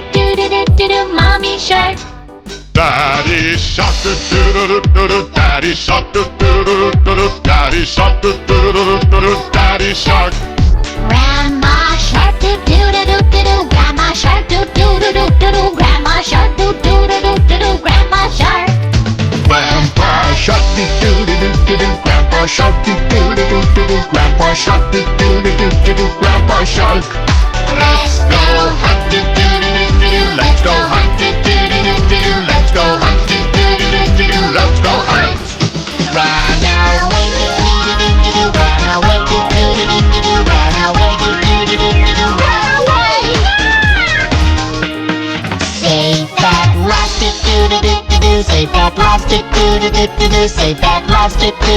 do do do do do do. Mommy shark. Daddy shark, do do do do do. Daddy shark, do do do do do. Daddy shark, do do do do do. Daddy shark. Grandma shark. Do do do do do do. Grandma shark. Do do do do do do. Grandma shark. Do do do do do do. Grandma shark. Grandpa shark, do do do do do. Grandpa shark, do do do do do. Grandpa shark, do do do do do. Grandpa shark. Let's go hunt, do do do do do. Let's go hunt, do do do do do. Let's go hunt, do do do do do. Let's go hunt. Run away, do do do do do. Run away, do do do do do. Run away, do do do do do. Run away. Save that lost, do do do do do. Save that lost, do do do do do. Save that lost, do do